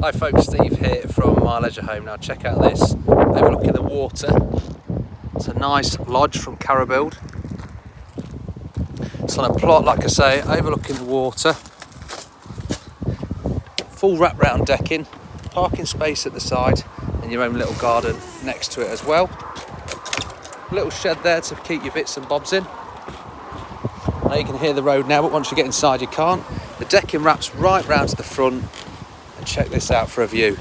Hi folks, Steve here from my leisure home. Now check out this, overlooking the water. It's a nice lodge from Carrabuild. It's on a plot, like I say, overlooking the water. Full wraparound decking, parking space at the side, and your own little garden next to it as well. Little shed there to keep your bits and bobs in. Now you can hear the road now, but once you get inside you can't. The decking wraps right round to the front. And check this out for a view.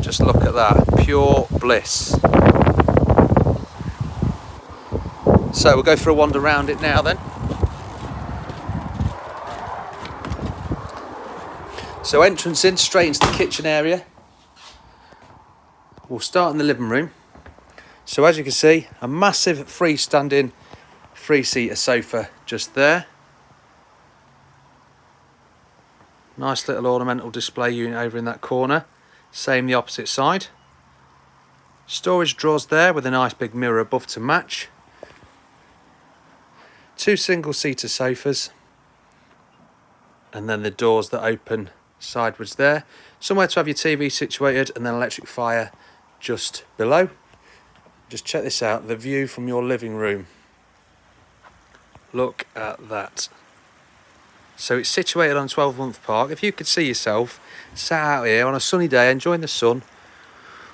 Just look at that, pure bliss. So we'll go for a wander around it now then. So entrance in, straight into the kitchen area. We'll start in the living room. So as you can see, a massive freestanding 3-seater sofa just there. Nice little ornamental display unit over in that corner. Same the opposite side. Storage drawers there with a nice big mirror above to match. 2 single-seater sofas. And then the doors that open sideways there. Somewhere to have your TV situated and then electric fire just below. Just check this out, the view from your living room. Look at that. So it's situated on 12-month park. If you could see yourself sat out here on a sunny day enjoying the sun,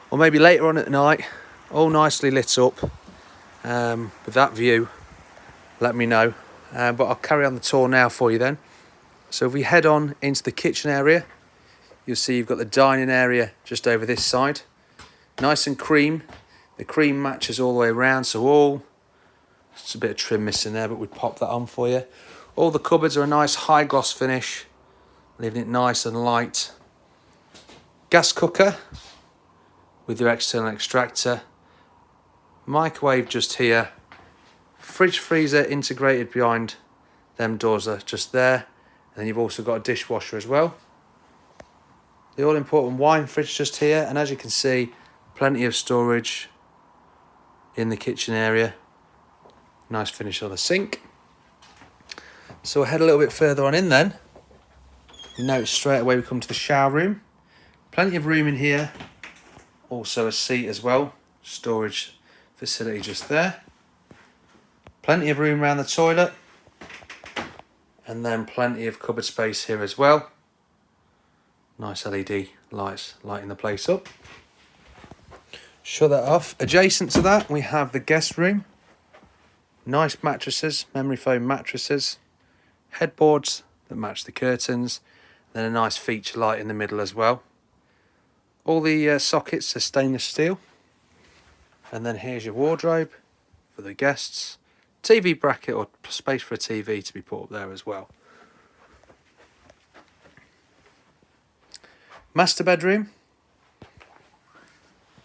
or maybe later on at night, all nicely lit up with that view, let me know. But I'll carry on the tour now for you then. So if we head on into the kitchen area, you'll see you've got the dining area just over this side. Nice and cream. The cream matches all the way around, so all, it's a bit of trim missing there, but we'd pop that on for you. All the cupboards are a nice high gloss finish, leaving it nice and light. Gas cooker with your external extractor. Microwave just here. Fridge freezer integrated behind them doors are just there. And then you've also got a dishwasher as well. The all important wine fridge just here, and as you can see, plenty of storage in the kitchen area. Nice finish on the sink. So we'll head a little bit further on in then. You notice straight away we come to the shower room. Plenty of room in here. Also a seat as well. Storage facility just there. Plenty of room around the toilet. And then plenty of cupboard space here as well. Nice LED lights lighting the place up. Shut that off. Adjacent to that we have the guest room. Nice mattresses, memory foam mattresses. Headboards that match the curtains, then a nice feature light in the middle as well. All the sockets are stainless steel. And then here's your wardrobe for the guests. TV bracket or space for a TV to be put up there as well. Master bedroom.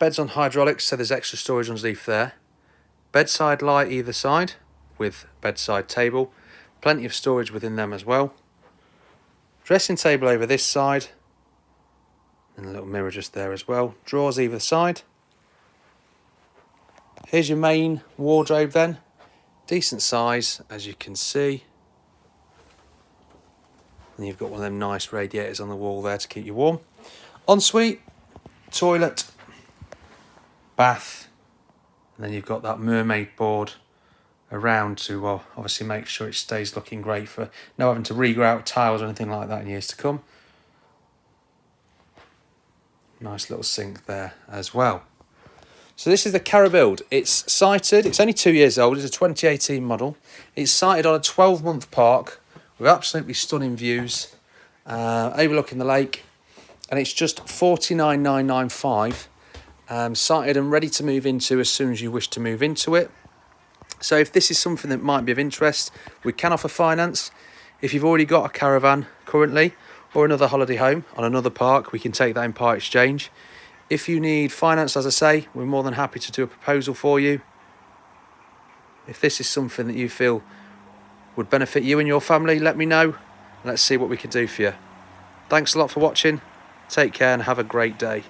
Beds on hydraulics, so there's extra storage underneath there. Bedside light either side with bedside table. Plenty of storage within them as well. Dressing table over this side. And a little mirror just there as well. Drawers either side. Here's your main wardrobe then. Decent size, as you can see. And you've got one of them nice radiators on the wall there to keep you warm. Ensuite, toilet, bath. And then you've got that mermaid board around to obviously make sure it stays looking great for no having to regrow out tiles or anything like that in years to come. Nice little sink there as well. So this is the Carrabuild. It's sited, it's only 2 years old, it's a 2018 model. It's sited on a 12-month park with absolutely stunning views overlooking the lake, and it's just $49,995. Sited and ready to move into as soon as you wish to move into it. So if this is something that might be of interest, we can offer finance. If you've already got a caravan currently or another holiday home on another park, we can take that in part exchange. If you need finance, as I say, we're more than happy to do a proposal for you. If this is something that you feel would benefit you and your family, let me know. Let's see what we can do for you. Thanks a lot for watching. Take care and have a great day.